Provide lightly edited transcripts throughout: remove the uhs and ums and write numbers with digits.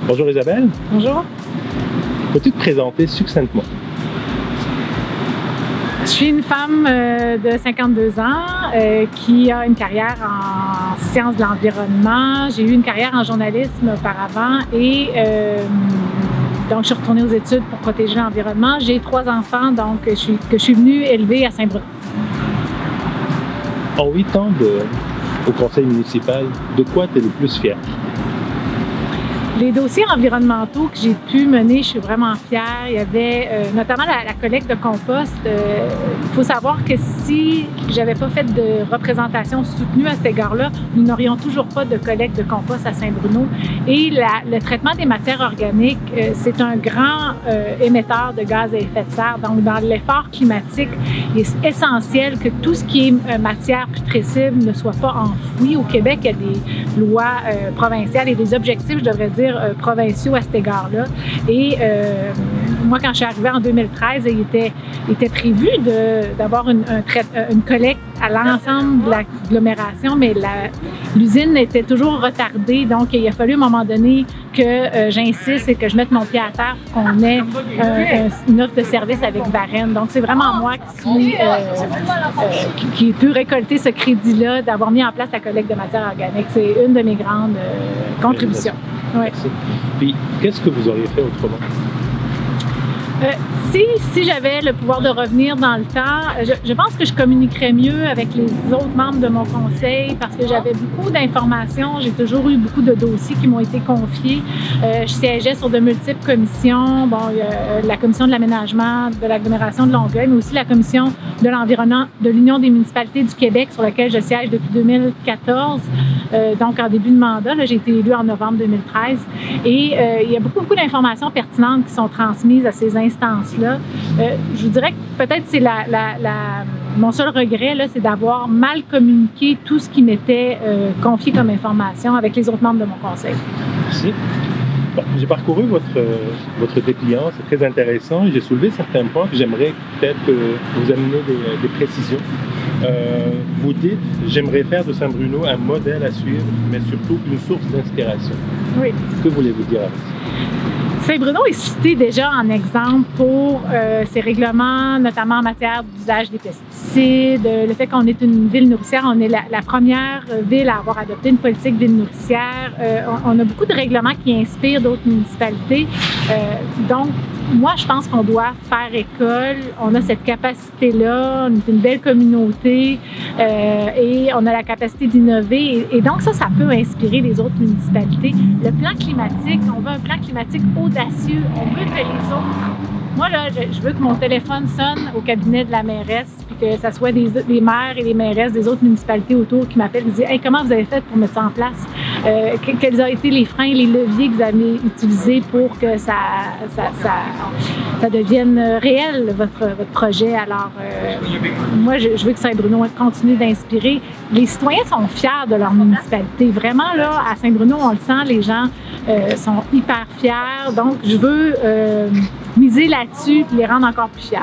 Bonjour Isabelle. Bonjour. Peux-tu te présenter succinctement? Je suis une femme de 52 ans qui a une carrière en sciences de l'environnement. J'ai eu une carrière en journalisme auparavant et donc je suis retournée aux études pour protéger l'environnement. J'ai 3 enfants donc que je suis venue élever à Saint-Bruno. En 8 ans au conseil municipal, de quoi tu es le plus fière? Les dossiers environnementaux que j'ai pu mener, je suis vraiment fière. Il y avait notamment la collecte de compost. Il faut savoir que si j'avais pas fait de représentation soutenue à cet égard-là, nous n'aurions toujours pas de collecte de compost à Saint-Bruno. Et le traitement des matières organiques, c'est un grand émetteur de gaz à effet de serre. Donc, dans l'effort climatique, il est essentiel que tout ce qui est matière putrescible ne soit pas enfoui. Au Québec, il y a des lois provinciales et des objectifs, je devrais dire, provinciaux à cet égard-là. Et moi, quand je suis arrivée en 2013, il était prévu d'avoir une collecte à l'ensemble de l'agglomération, mais l'usine était toujours retardée. Donc, il a fallu à un moment donné que j'insiste et que je mette mon pied à terre pour qu'on ait une offre de service avec Varennes. Donc, c'est vraiment moi qui ai pu récolter ce crédit-là, d'avoir mis en place la collecte de matières organiques. C'est une de mes grandes contributions. Ouais. Puis, qu'est-ce que vous auriez fait autrement? Si j'avais le pouvoir de revenir dans le temps, je pense que je communiquerais mieux avec les autres membres de mon conseil parce que j'avais beaucoup d'informations. J'ai toujours eu beaucoup de dossiers qui m'ont été confiés. Je siégeais sur de multiples commissions. Bon, la commission de l'aménagement de l'agglomération de Longueuil, mais aussi la commission de l'environnement de l'Union des municipalités du Québec sur laquelle je siège depuis 2014. Donc, en début de mandat, là, j'ai été élue en novembre 2013. Et il y a beaucoup d'informations pertinentes qui sont transmises à ces instances-là. Je vous dirais que peut-être c'est mon seul regret, là, c'est d'avoir mal communiqué tout ce qui m'était confié comme information avec les autres membres de mon conseil. Merci. Bon, j'ai parcouru votre dépliant, c'est très intéressant. J'ai soulevé certains points que j'aimerais peut-être vous amener des précisions. Vous dites, j'aimerais faire de Saint-Bruno un modèle à suivre, mais surtout une source d'inspiration. Oui. Que voulez-vous dire avec ça? Saint-Bruno est cité déjà en exemple pour ses règlements, notamment en matière d'usage des pesticides, le fait qu'on est une ville nourricière, on est la première ville à avoir adopté une politique ville nourricière. On a beaucoup de règlements qui inspirent d'autres municipalités. Donc, moi, je pense qu'on doit faire école. On a cette capacité-là, on est une belle communauté et on a la capacité d'innover. Et donc, ça peut inspirer les autres municipalités. Le plan climatique, on veut un plan climatique audacieux. On veut que les autres... Moi, là, je veux que mon téléphone sonne au cabinet de la mairesse puis que ça soit les maires et les mairesses des autres municipalités autour qui m'appellent et disent « Hey, comment vous avez fait pour mettre ça en place? Quels ont été les freins, les leviers que vous avez utilisés pour que ça devienne réel, votre projet? » Alors, moi, je veux que Saint-Bruno continue d'inspirer. Les citoyens sont fiers de leur municipalité. Vraiment, là, à Saint-Bruno, on le sent, les gens sont hyper fiers. Donc, je veux miser là-dessus et les rendre encore plus fiers.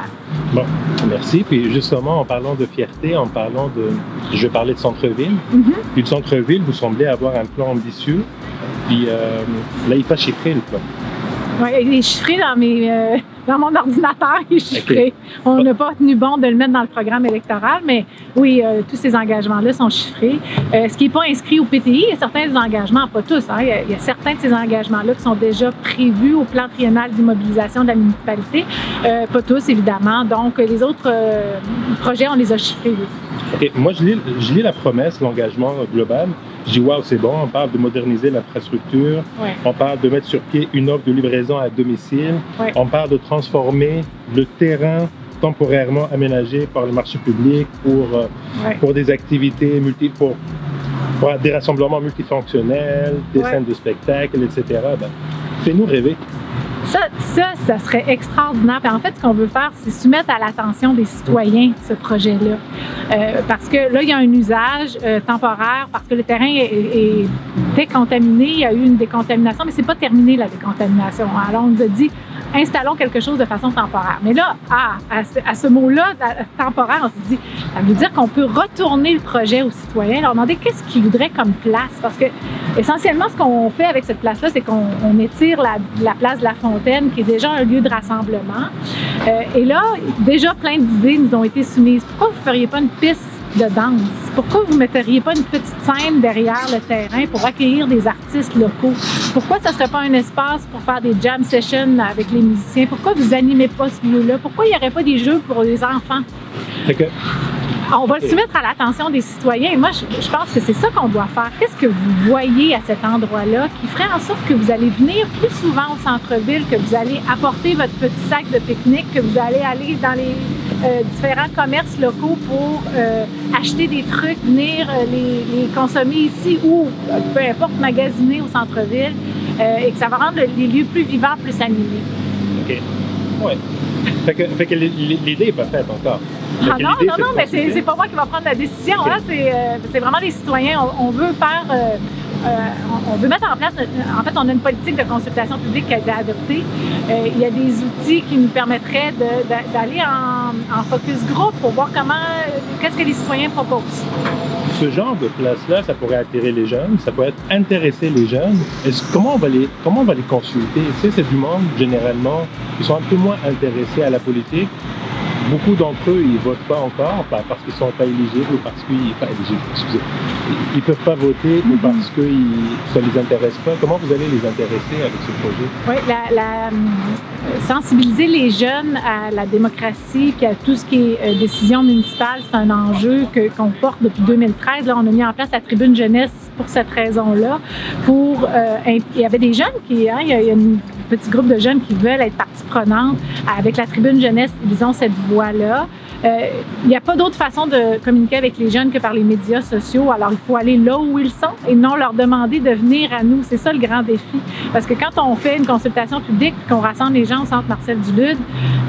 Bon, merci. Puis justement, en parlant de fierté, je vais parler de centre-ville. Puis le centre-ville, vous semblez avoir un plan ambitieux. Puis là, il n'est pas chiffré, le plan. Oui, il est chiffré dans mon ordinateur, il est chiffré. Okay. On n'a pas tenu bon de le mettre dans le programme électoral, mais oui, tous ces engagements-là sont chiffrés. Ce qui n'est pas inscrit au PTI, il y a certains des engagements, pas tous, hein, il y a certains de ces engagements-là qui sont déjà prévus au plan triennal d'immobilisation de la municipalité. Pas tous, évidemment. Donc, les autres projets, on les a chiffrés, oui. Okay. Moi, je lis la promesse, l'engagement global. Je dis, waouh, c'est bon, on parle de moderniser l'infrastructure, on parle de mettre sur pied une offre de livraison à domicile, on parle de transformer le terrain temporairement aménagé par le marché public pour des activités pour des rassemblements multifonctionnels, des scènes de spectacle, etc. Ben, fais-nous rêver. Ça serait extraordinaire. Puis en fait, ce qu'on veut faire, c'est soumettre à l'attention des citoyens ce projet-là. Parce que là, il y a un usage temporaire, parce que le terrain est décontaminé. Il y a eu une décontamination, mais c'est pas terminé, la décontamination. Alors, on nous a dit, installons quelque chose de façon temporaire. Mais là, à ce mot-là, temporaire, on se dit, ça veut dire qu'on peut retourner le projet aux citoyens, leur demander qu'est-ce qu'ils voudraient comme place. Parce que, essentiellement, ce qu'on fait avec cette place-là, c'est qu'on étire la place de la Fontaine, qui est déjà un lieu de rassemblement. Et là, déjà, plein d'idées nous ont été soumises. Pourquoi vous ne feriez pas une piste de danse? Pourquoi vous ne metteriez pas une petite scène derrière le terrain pour accueillir des artistes locaux? Pourquoi ça ne serait pas un espace pour faire des jam sessions avec les musiciens? Pourquoi vous n'animez pas ce lieu-là? Pourquoi il n'y aurait pas des jeux pour les enfants? On va le soumettre à l'attention des citoyens. Et moi, je pense que c'est ça qu'on doit faire. Qu'est-ce que vous voyez à cet endroit-là qui ferait en sorte que vous allez venir plus souvent au centre-ville, que vous allez apporter votre petit sac de pique-nique, que vous allez aller dans les différents commerces locaux pour acheter des trucs, venir les consommer ici ou, peu importe, magasiner au centre-ville et que ça va rendre les lieux plus vivants, plus animés. OK. Oui. Fait que l'idée n'est pas faite encore. Ah non, mais c'est pas moi qui va prendre la décision. Là, c'est vraiment les citoyens. On veut faire... on veut mettre en place... En fait, on a une politique de consultation publique qui a été adoptée. Il y a des outils qui nous permettraient d'aller en focus group pour voir qu'est-ce que les citoyens proposent. Ce genre de place-là, ça pourrait attirer les jeunes, ça pourrait intéresser les jeunes. Comment on va les consulter? Tu sais, c'est du monde, généralement, qui sont un peu moins intéressés à la politique. Beaucoup d'entre eux, ils ne votent pas encore, parce qu'ils ne sont pas éligibles ou parce qu'ils ne peuvent pas voter ou parce que ça ne les intéresse pas. Comment vous allez les intéresser avec ce projet? Oui, sensibiliser les jeunes à la démocratie et à tout ce qui est décision municipale, c'est un enjeu qu'on porte depuis 2013. Là, on a mis en place la tribune jeunesse pour cette raison-là. Il y avait des jeunes il y a un petit groupe de jeunes qui veulent être partie prenante. Avec la tribune jeunesse, ils ont cette voix-là. Il n'y a pas d'autre façon de communiquer avec les jeunes que par les médias sociaux. Alors, il faut aller là où ils sont et non leur demander de venir à nous. C'est ça le grand défi. Parce que quand on fait une consultation publique et qu'on rassemble les gens au centre Marcel Dulude,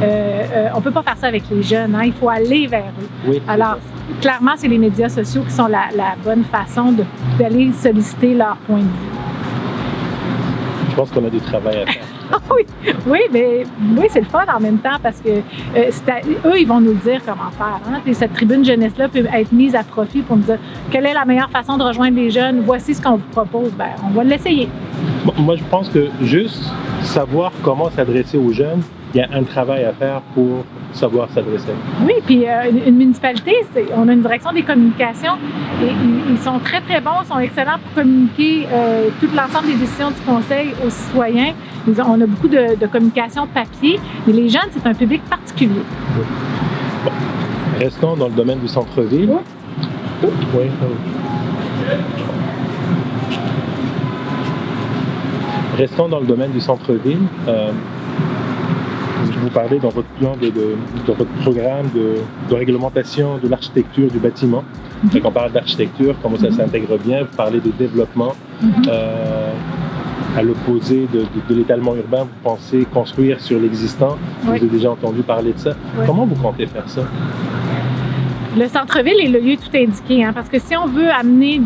on ne peut pas faire ça avec les jeunes. Hein? Il faut aller vers eux. Oui, alors, clairement, c'est les médias sociaux qui sont la bonne façon d'aller solliciter leur point de vue. Je pense qu'on a du travail à faire. Oui, c'est le fun en même temps parce que eux, ils vont nous dire comment faire. Hein? Cette tribune jeunesse-là peut être mise à profit pour nous dire quelle est la meilleure façon de rejoindre les jeunes. Voici ce qu'on vous propose. Ben, on va l'essayer. Moi, je pense que juste savoir comment s'adresser aux jeunes, il y a un travail à faire pour savoir s'adresser. Oui, puis une municipalité, on a une direction des communications et ils sont très, très bons, ils sont excellents pour communiquer tout l'ensemble des décisions du conseil aux citoyens. On a beaucoup de communication papier, mais les jeunes, c'est un public particulier. Oui. Bon. Restons dans le domaine du centre-ville. Oui. Restons dans le domaine du centre-ville. Vous parlez dans votre plan, dans votre programme de réglementation de l'architecture du bâtiment. Quand on parle d'architecture, comment ça s'intègre bien, vous parlez de développement. À l'opposé de l'étalement urbain, vous pensez construire sur l'existant. Vous avez déjà entendu parler de ça. Comment vous comptez faire ça? Le centre-ville est le lieu tout indiqué, hein, parce que si on veut amener,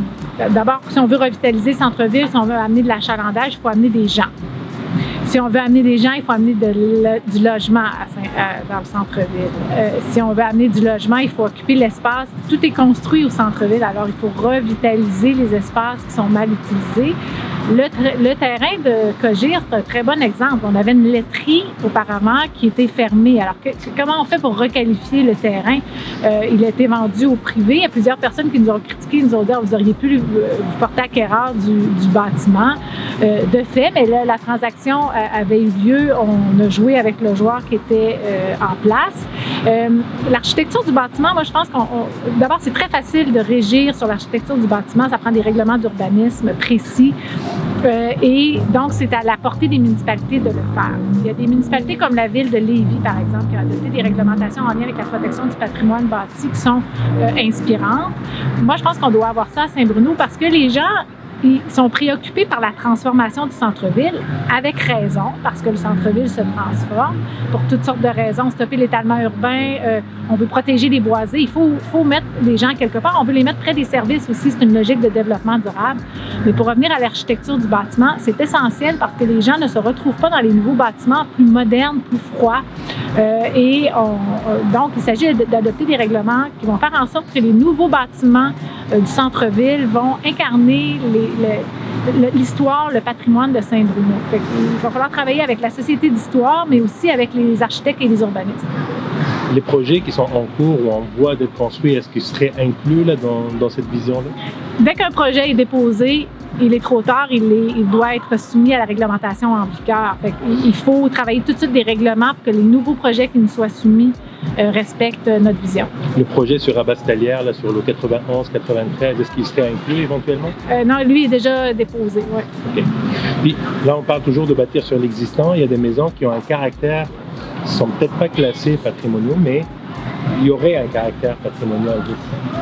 d'abord, si on veut revitaliser le centre-ville, si on veut amener de l'achalandage, il faut amener des gens. Si on veut amener des gens, il faut amener du logement dans le centre-ville. Si on veut amener du logement, il faut occuper l'espace. Tout est construit au centre-ville, alors il faut revitaliser les espaces qui sont mal utilisés. Le terrain de Cogir, c'est un très bon exemple. On avait une laiterie auparavant qui était fermée. Alors, comment on fait pour requalifier le terrain? Il a été vendu au privé. Il y a plusieurs personnes qui nous ont critiqué, nous ont dit vous auriez pu vous porter acquéreur du bâtiment. De fait, mais là, la transaction avait eu lieu. On a joué avec le joueur qui était en place. L'architecture du bâtiment, moi, je pense d'abord, c'est très facile de régir sur l'architecture du bâtiment. Ça prend des règlements d'urbanisme précis. Et donc, c'est à la portée des municipalités de le faire. Il y a des municipalités comme la ville de Lévis, par exemple, qui ont adopté des réglementations en lien avec la protection du patrimoine bâti qui sont inspirantes. Moi, je pense qu'on doit avoir ça à Saint-Bruno parce que les gens ils sont préoccupés par la transformation du centre-ville, avec raison, parce que le centre-ville se transforme pour toutes sortes de raisons. Stopper l'étalement urbain, on veut protéger les boisés. Il faut mettre les gens quelque part. On veut les mettre près des services aussi. C'est une logique de développement durable. Mais pour revenir à l'architecture du bâtiment, c'est essentiel parce que les gens ne se retrouvent pas dans les nouveaux bâtiments plus modernes, plus froids. Donc, il s'agit d'adopter des règlements qui vont faire en sorte que les nouveaux bâtiments du centre-ville vont incarner l'histoire, le patrimoine de Saint-Bruno. Il va falloir travailler avec la Société d'histoire, mais aussi avec les architectes et les urbanistes. Les projets qui sont en cours ou en voie d'être construits, est-ce qu'ils seraient inclus là, dans cette vision-là? Dès qu'un projet est déposé, il est trop tard, il doit être soumis à la réglementation en vigueur. Il faut travailler tout de suite des règlements pour que les nouveaux projets qui nous soient soumis respectent notre vision. Le projet sur Abastalière, là, sur le 91-93, est-ce qu'il serait inclus éventuellement? Non, lui est déjà déposé, oui. OK. Puis là, on parle toujours de bâtir sur l'existant. Il y a des maisons qui ont un caractère, qui ne sont peut-être pas classés patrimoniaux, mais il y aurait un caractère patrimonial.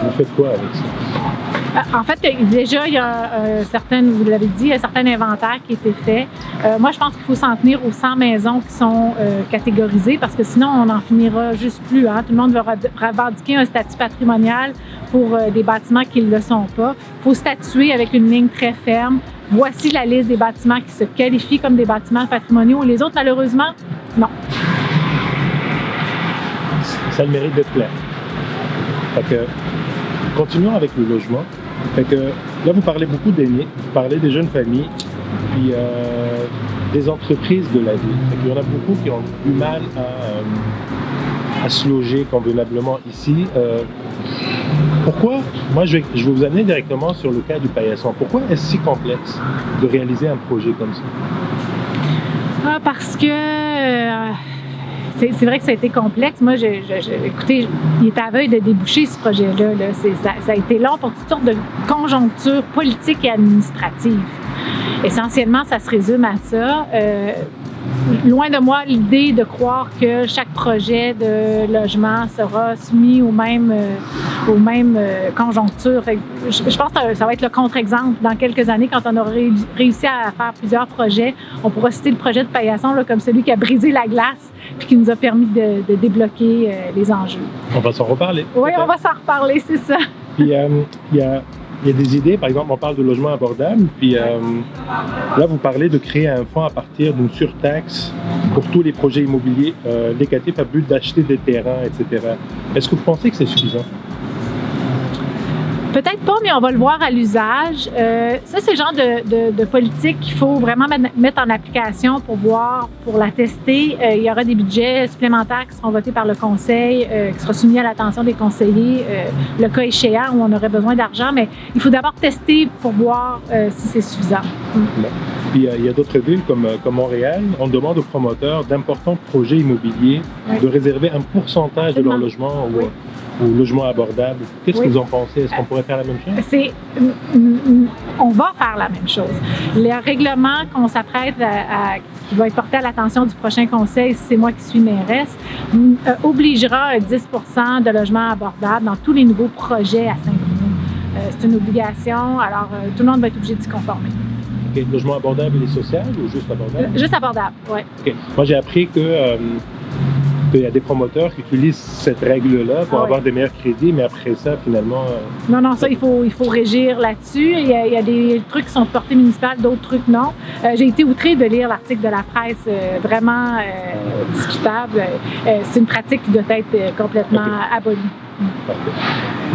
Vous faites quoi avec ça? En fait, déjà, il y a vous l'avez dit, un certain inventaire qui a été fait. Moi, je pense qu'il faut s'en tenir aux 100 maisons qui sont catégorisées parce que sinon, on n'en finira juste plus. Hein. Tout le monde va revendiquer un statut patrimonial pour des bâtiments qui ne le sont pas. Il faut statuer avec une ligne très ferme. Voici la liste des bâtiments qui se qualifient comme des bâtiments patrimoniaux. Les autres, malheureusement, non. Ça a le mérite d'être clair. Fait que, continuons avec le logement. Fait que, là, vous parlez beaucoup d'aînés, vous parlez des jeunes familles, puis des entreprises de la ville. Fait qu'il y en a beaucoup qui ont du mal à se loger convenablement ici. Pourquoi? Moi, je vais vous amener directement sur le cas du Paillasson. Pourquoi est-ce si complexe de réaliser un projet comme ça? Parce que c'est vrai que ça a été complexe. Moi, écoutez, il est à veille de déboucher ce projet-là. Là. Ça a été long pour toutes sortes de conjonctures politiques et administratives. Essentiellement, ça se résume à ça. Loin de moi l'idée de croire que chaque projet de logement sera soumis aux mêmes conjonctures. Fait que je pense que ça va être le contre-exemple. Dans quelques années, quand on aura réussi à faire plusieurs projets, on pourra citer le projet de Paillasson là, comme celui qui a brisé la glace et qui nous a permis de débloquer les enjeux. On va s'en reparler. Oui, on va s'en reparler, c'est ça. Puis, il y a des idées, par exemple, on parle de logement abordable, puis là, vous parlez de créer un fonds à partir d'une surtaxe pour tous les projets immobiliers locatifs à but d'acheter des terrains, etc. Est-ce que vous pensez que c'est suffisant? Peut-être pas, mais on va le voir à l'usage. Ça, c'est le genre de politique qu'il faut vraiment mettre en application pour la tester. Il y aura des budgets supplémentaires qui seront votés par le conseil, qui seront soumis à l'attention des conseillers, le cas échéant où on aurait besoin d'argent, mais il faut d'abord tester pour voir si c'est suffisant. Puis il y a d'autres villes comme Montréal, on demande aux promoteurs d'importants projets immobiliers de réserver un pourcentage de leur logement au logement abordable. Qu'est-ce que vous en pensez? Est-ce qu'on pourrait faire la même chose? On va faire la même chose. Le règlement qu'on s'apprête qui va être porté à l'attention du prochain conseil, si c'est moi qui suis mairesse, obligera un 10 % de logements abordables dans tous les nouveaux projets à Saint-Bruno. C'est une obligation, alors tout le monde va être obligé de s'y conformer. OK. Logement abordable et social ou juste abordable? Juste abordable, oui. OK. Moi, j'ai appris qu'il y a des promoteurs qui utilisent cette règle-là pour avoir des meilleurs crédits, mais après ça, finalement... Non, ça, il faut régir là-dessus. Il y a des trucs qui sont de portée municipale, d'autres trucs non. J'ai été outrée de lire l'article de la presse, vraiment discutable. C'est une pratique qui doit être complètement abolie. Parfait.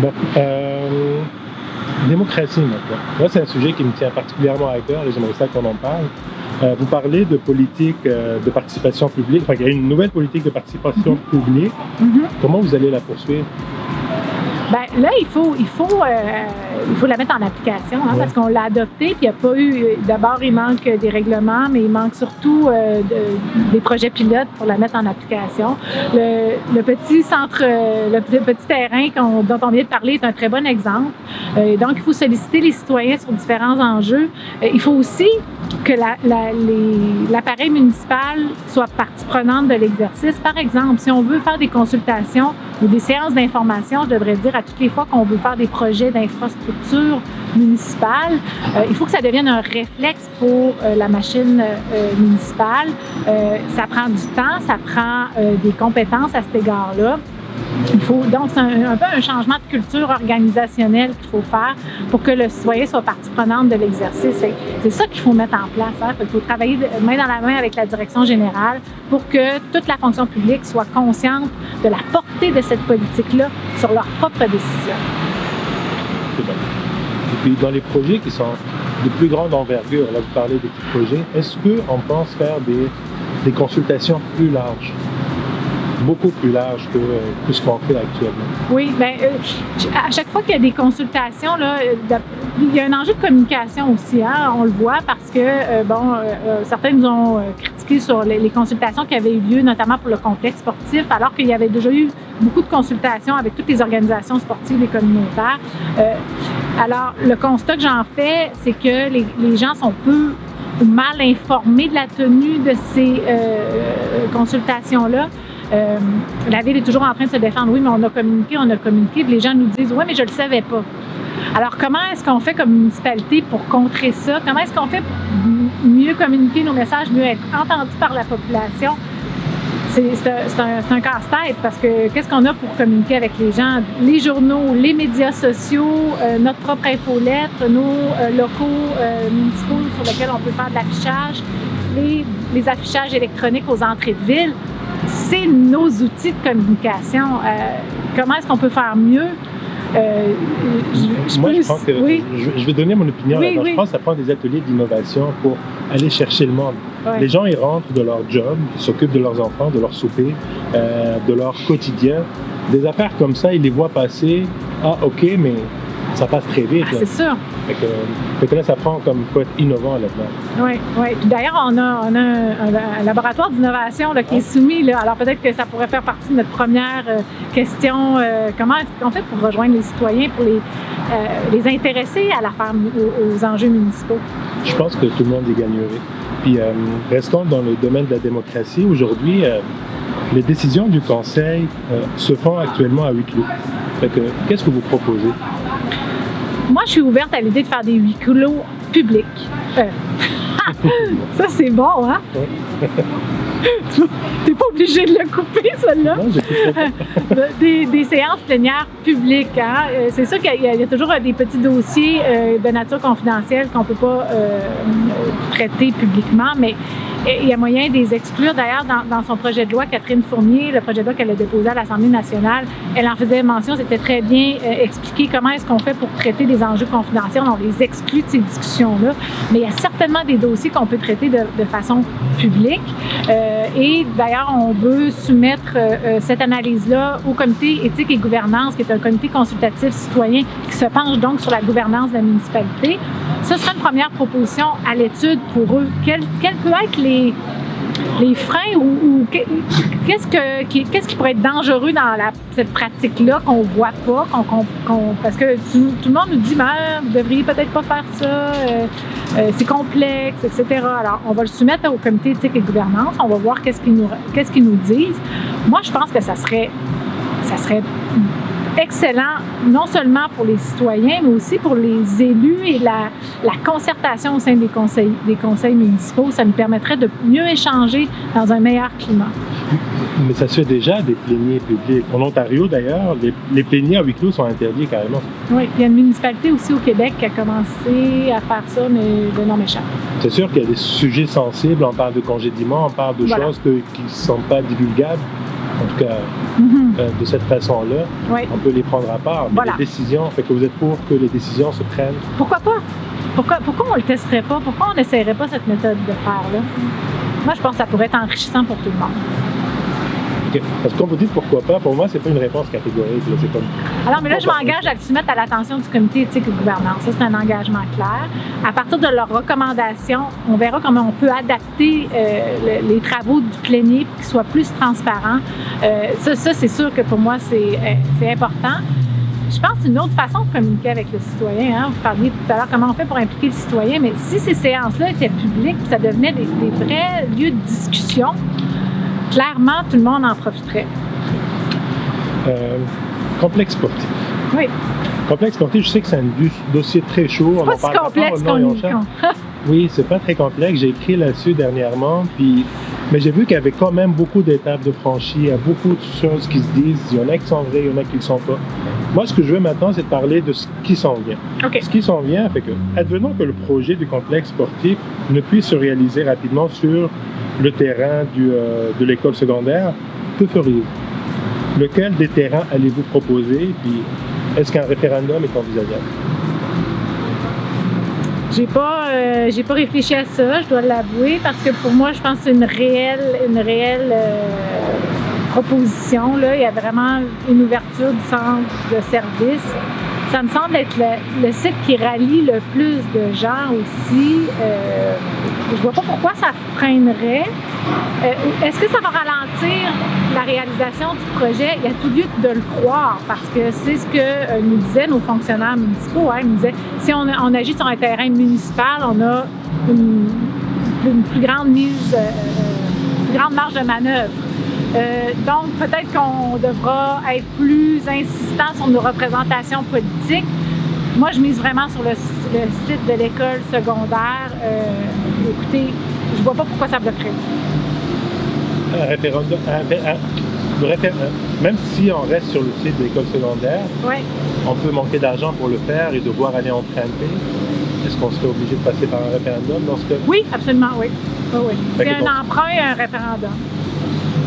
Bon, démocratie maintenant. Là, c'est un sujet qui me tient particulièrement à cœur et j'aimerais ça qu'on en parle. Vous parlez de politique de participation publique. Enfin, il y a une nouvelle politique de participation publique. Comment vous allez la poursuivre? Bien, là, il faut la mettre en application parce qu'on l'a adoptée, puis il n'y a pas eu... D'abord, il manque des règlements, mais il manque surtout des projets pilotes pour la mettre en application. Le petit terrain dont on vient de parler est un très bon exemple. Donc, il faut solliciter les citoyens sur différents enjeux. Il faut aussi que l'appareil municipal soit partie prenante de l'exercice. Par exemple, si on veut faire des consultations ou des séances d'information, je devrais dire, à toutes les fois qu'on veut faire des projets d'infrastructure municipale, il faut que ça devienne un réflexe pour la machine municipale. Ça prend du temps, ça prend des compétences à cet égard-là. Donc, c'est un peu un changement de culture organisationnelle qu'il faut faire pour que le citoyen soit partie prenante de l'exercice. C'est ça qu'il faut mettre en place. Hein? Il faut travailler main dans la main avec la direction générale pour que toute la fonction publique soit consciente de la portée de cette politique-là sur leurs propres décisions. C'est bon. Et puis, dans les projets qui sont de plus grande envergure, là, vous parlez des petits projets, est-ce qu'on pense faire des consultations plus larges? Beaucoup plus large que ce qu'on fait actuellement. Oui, bien, à chaque fois qu'il y a des consultations, là, il y a un enjeu de communication aussi, hein, on le voit parce que, certains nous ont critiqué sur les consultations qui avaient eu lieu, notamment pour le complexe sportif, alors qu'il y avait déjà eu beaucoup de consultations avec toutes les organisations sportives et communautaires. Alors, le constat que j'en fais, c'est que les gens sont peu ou mal informés de la tenue de ces consultations-là. La Ville est toujours en train de se défendre. Oui, mais on a communiqué. Puis les gens nous disent, oui, mais je ne le savais pas. Alors, comment est-ce qu'on fait comme municipalité pour contrer ça? Comment est-ce qu'on fait pour mieux communiquer nos messages, mieux être entendus par la population? C'est un casse-tête parce que qu'est-ce qu'on a pour communiquer avec les gens? Les journaux, les médias sociaux, notre propre infolettre, nos locaux municipaux sur lesquels on peut faire de l'affichage, les affichages électroniques aux entrées de ville. C'est nos outils de communication. Comment est-ce qu'on peut faire mieux? Je pense que je vais donner mon opinion. Oui. Je pense que ça prend des ateliers d'innovation pour aller chercher le monde. Ouais. Les gens, ils rentrent de leur job, ils s'occupent de leurs enfants, de leur souper, de leur quotidien. Des affaires comme ça, ils les voient passer. Ah, OK, mais ça passe très vite. C'est sûr. Fait que là, ça prend comme faut être innovant là-dedans. Oui. Puis d'ailleurs, on a un laboratoire d'innovation là, qui est soumis. Là. Alors peut-être que ça pourrait faire partie de notre première question. Comment est-ce qu'on fait pour rejoindre les citoyens, pour les intéresser à l'affaire, aux enjeux municipaux? Je pense que tout le monde y gagnerait. Puis restons dans le domaine de la démocratie. Aujourd'hui, les décisions du Conseil se font actuellement à huis clos. Fait que, qu'est-ce que vous proposez? Moi, je suis ouverte à l'idée de faire des huis clos publics. Ça, c'est bon, hein? T'es pas obligé de le couper, celle-là. Non, des séances plénières publiques. Hein? C'est sûr qu'il y a toujours des petits dossiers de nature confidentielle qu'on ne peut pas traiter publiquement, mais il y a moyen de les exclure. D'ailleurs, dans son projet de loi, Catherine Fournier, le projet de loi qu'elle a déposé à l'Assemblée nationale, elle en faisait mention. C'était très bien expliqué comment est-ce qu'on fait pour traiter des enjeux confidentiels. On les exclut de ces discussions-là. Mais il y a certainement des dossiers qu'on peut traiter de façon publique. Et d'ailleurs, on veut soumettre cette analyse-là au comité éthique et gouvernance, qui est un comité consultatif citoyen qui se penche donc sur la gouvernance de la municipalité. Ce sera une première proposition à l'étude pour eux. Quels peuvent être les freins ou qu'est-ce qui pourrait être dangereux dans cette pratique-là qu'on ne voit pas, parce que tout le monde nous dit vous ne devriez peut-être pas faire ça, c'est complexe, etc. Alors, on va le soumettre au comité éthique et gouvernance, on va voir qu'est-ce qu'ils nous disent. Moi, je pense que ça serait excellent, non seulement pour les citoyens, mais aussi pour les élus et la concertation au sein des conseils municipaux. Ça nous permettrait de mieux échanger dans un meilleur climat. Mais ça se fait déjà, des pléniers publics. En Ontario, d'ailleurs, les pléniers à huis clos sont interdits carrément. Oui, il y a une municipalité aussi au Québec qui a commencé à faire ça, mais le nom m'échappe. C'est sûr qu'il y a des sujets sensibles. On parle de congédiement, on parle de choses qui ne sont pas divulgables. En tout cas, de cette façon-là, on peut les prendre à part. Mais les décisions, fait que vous êtes pour que les décisions se prennent. Pourquoi pas? Pourquoi on ne le testerait pas? Pourquoi on n'essayerait pas cette méthode de faire-là? Moi, je pense que ça pourrait être enrichissant pour tout le monde. Okay. Parce que quand vous dites pourquoi pas, pour moi, c'est pas une réponse catégorique. Là, c'est comme... Alors, mais là, je m'engage à le soumettre à l'attention du comité éthique et gouvernance. Ça, c'est un engagement clair. À partir de leurs recommandations, on verra comment on peut adapter les travaux du plénier pour qu'ils soient plus transparents. Ça, c'est sûr que pour moi, c'est important. Je pense que c'est une autre façon de communiquer avec le citoyen. Hein? Vous parliez tout à l'heure comment on fait pour impliquer le citoyen, mais si ces séances-là étaient publiques, ça devenait des vrais lieux de discussion, clairement, tout le monde en profiterait. Complexe sportif. Oui. Complexe sportif, je sais que c'est un dossier très chaud. C'est pas si complexe qu'on y Oui, c'est pas très complexe. J'ai écrit là-dessus dernièrement, mais j'ai vu qu'il y avait quand même beaucoup d'étapes de franchir, il y a beaucoup de choses qui se disent. Il y en a qui sont vraies, il y en a qui ne le sont pas. Moi, ce que je veux maintenant, c'est de parler de ce qui s'en vient. Okay. Ce qui s'en vient fait que, advenons que le projet du complexe sportif ne puisse se réaliser rapidement sur le terrain de l'école secondaire, que feriez-vous? Lequel des terrains allez-vous proposer? Puis, est-ce qu'un référendum est envisageable? J'ai pas réfléchi à ça, je dois l'avouer, parce que pour moi, je pense que c'est une réelle proposition. Là. Il y a vraiment une ouverture du centre de service. Ça me semble être le site qui rallie le plus de gens aussi. Je vois pas pourquoi ça freinerait. Est-ce que ça va ralentir la réalisation du projet? Il y a tout lieu de le croire, parce que c'est ce que nous disaient nos fonctionnaires municipaux. Hein. Ils nous disaient, si on agit sur un terrain municipal, on a une plus grande marge de manœuvre. Donc, peut-être qu'on devra être plus insistant sur nos représentations politiques. Moi, je mise vraiment sur le site de l'école secondaire. Écoutez, je vois pas pourquoi ça bloquerait. Un référendum, même si on reste sur le site de l'école secondaire, oui. On peut manquer d'argent pour le faire et devoir aller emprunter. Est-ce qu'on serait obligé de passer par un référendum dans ce cas? Oui, absolument, oui. Oui. C'est un emprunt et un référendum.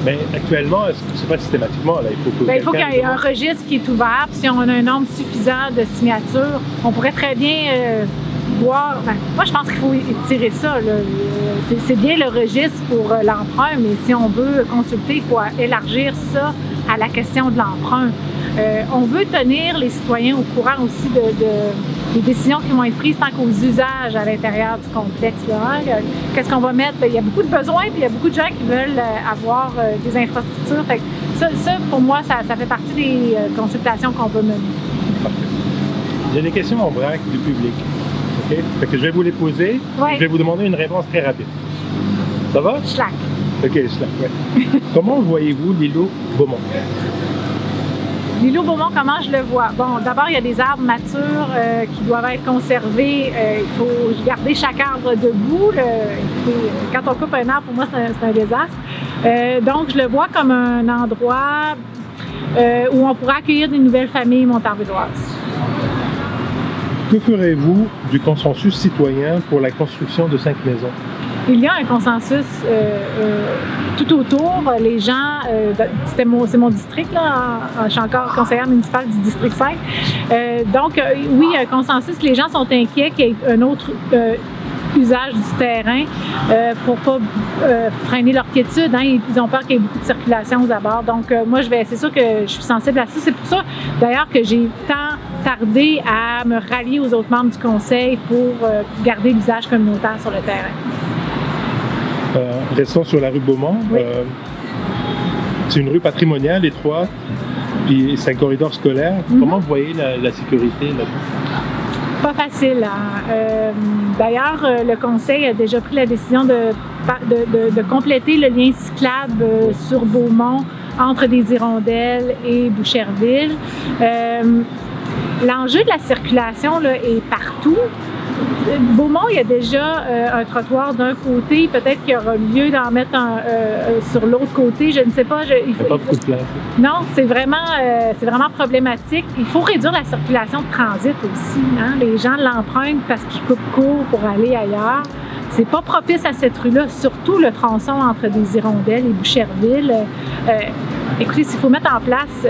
Mais actuellement, c'est pas systématiquement. Là, il faut qu'il y ait un registre qui est ouvert. Puis si on a un nombre suffisant de signatures, on pourrait très bien voir. Moi, je pense qu'il faut étirer ça. Là. C'est bien le registre pour l'emprunt, mais si on veut consulter, il faut élargir ça à la question de l'emprunt. On veut tenir les citoyens au courant aussi des décisions qui vont être prises tant qu'aux usages à l'intérieur du complexe. Là. Qu'est-ce qu'on va mettre? Il y a beaucoup de besoins, puis il y a beaucoup de gens qui veulent avoir des infrastructures. Fait que ça, pour moi, ça fait partie des consultations qu'on peut mener. Parfait. J'ai des questions en vrac du public. Okay? Fait que je vais vous les poser. Ouais. Je vais vous demander une réponse très rapide. Ça va? Schlack. OK, Schlack, ouais. Comment voyez-vous l'îlot Beaumont? L'îlot Beaumont, comment je le vois? Bon, d'abord, il y a des arbres matures qui doivent être conservés. Il faut garder chaque arbre debout. Quand on coupe un arbre, pour moi, c'est un désastre. Donc, je le vois comme un endroit où on pourra accueillir des nouvelles familles montarvilloises. Que ferez-vous du consensus citoyen pour la construction de 5 maisons? Il y a un consensus tout autour. Les gens, c'est mon district, là, je suis encore conseillère municipale du district 5. Donc, oui, il y a un consensus. Les gens sont inquiets qu'il y ait un autre usage du terrain pour pas freiner leur quiétude. Hein. Ils ont peur qu'il y ait beaucoup de circulation aux abords. Donc, moi, c'est sûr que je suis sensible à ça. C'est pour ça, d'ailleurs, que j'ai tant tardé à me rallier aux autres membres du conseil pour garder l'usage communautaire sur le terrain. Restons sur la rue Beaumont. Oui. C'est une rue patrimoniale étroite, puis c'est un corridor scolaire. Mm-hmm. Comment vous voyez la sécurité là-bas? Pas facile. Hein? D'ailleurs, le conseil a déjà pris la décision de compléter le lien cyclable sur Beaumont entre des Hirondelles et Boucherville. L'enjeu de la circulation là, est partout. Beaumont, il y a déjà un trottoir d'un côté. Peut-être qu'il y aura lieu d'en mettre sur l'autre côté. Je ne sais pas. Il n'y a pas beaucoup de place. Non, c'est vraiment problématique. Il faut réduire la circulation de transit aussi. Hein? Les gens l'empruntent parce qu'ils coupent court pour aller ailleurs. C'est pas propice à cette rue-là, surtout le tronçon entre des Hirondelles et Boucherville. Écoutez, s'il faut mettre en place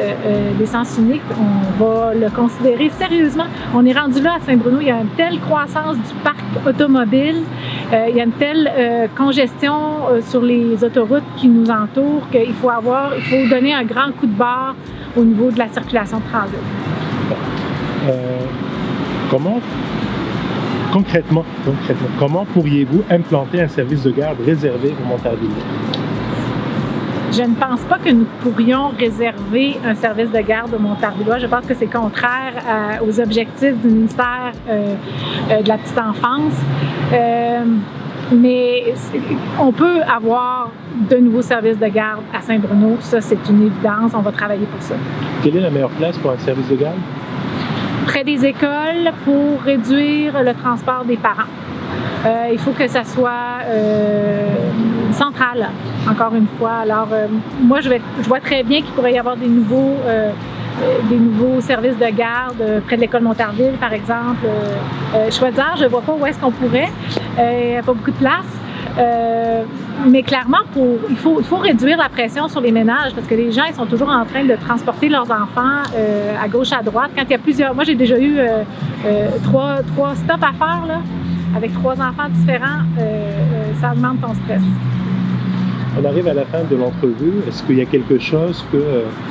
l'essence unique, on va le considérer sérieusement. On est rendu là à Saint-Bruno, il y a une telle croissance du parc automobile, il y a une telle congestion sur les autoroutes qui nous entourent qu'il faut donner un grand coup de barre au niveau de la circulation de transit. Concrètement, comment pourriez-vous implanter un service de garde réservé aux Montarvillois? Je ne pense pas que nous pourrions réserver un service de garde aux Montarvillois. Je pense que c'est contraire aux objectifs du ministère de la petite enfance. Mais on peut avoir de nouveaux services de garde à Saint-Bruno. Ça, c'est une évidence. On va travailler pour ça. Quelle est la meilleure place pour un service de garde? près des écoles pour réduire le transport des parents. Il faut que ça soit central, encore une fois. Alors, moi, je vois très bien qu'il pourrait y avoir des nouveaux services de garde près de l'école Montarville, par exemple. Choisir, je ne vois pas où est-ce qu'on pourrait. Il n'y a pas beaucoup de place. Mais clairement, il faut réduire la pression sur les ménages parce que les gens ils sont toujours en train de transporter leurs enfants à gauche, à droite. Quand il y a plusieurs... Moi, j'ai déjà eu trois stops à faire, là, avec 3 enfants différents. Ça augmente ton stress. On arrive à la fin de l'entrevue. Est-ce qu'il y a quelque chose que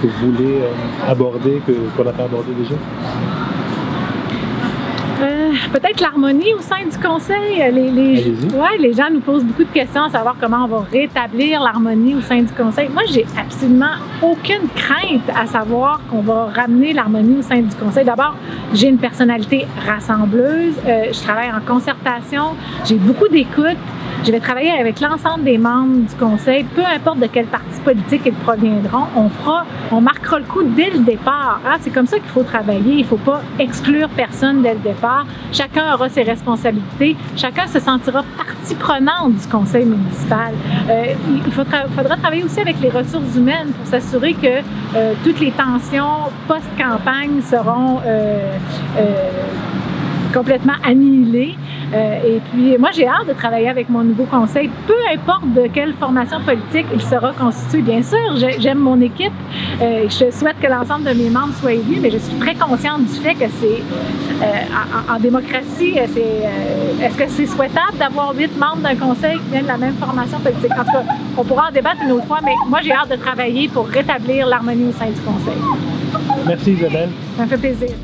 vous voulez aborder, qu'on n'a pas abordé déjà? Peut-être l'harmonie au sein du conseil. Les gens nous posent beaucoup de questions à savoir comment on va rétablir l'harmonie au sein du conseil. Moi, j'ai absolument aucune crainte à savoir qu'on va ramener l'harmonie au sein du conseil. D'abord, j'ai une personnalité rassembleuse. Je travaille en concertation. J'ai beaucoup d'écoute. Je vais travailler avec l'ensemble des membres du conseil, peu importe de quel parti politique ils proviendront. On marquera le coup dès le départ. Hein? C'est comme ça qu'il faut travailler. Il ne faut pas exclure personne dès le départ. Chacun aura ses responsabilités. Chacun se sentira partie prenante du conseil municipal. Il faudra travailler aussi avec les ressources humaines pour s'assurer que toutes les tensions post-campagne seront complètement annihilées. Et puis, moi, j'ai hâte de travailler avec mon nouveau conseil, peu importe de quelle formation politique il sera constitué. Bien sûr, j'aime mon équipe. Je souhaite que l'ensemble de mes membres soient élus, mais je suis très consciente du fait que c'est, en démocratie, est-ce que c'est souhaitable d'avoir 8 membres d'un conseil qui viennent de la même formation politique? En tout cas, on pourra en débattre une autre fois, mais moi, j'ai hâte de travailler pour rétablir l'harmonie au sein du conseil. Merci, Isabelle. Ça me fait plaisir.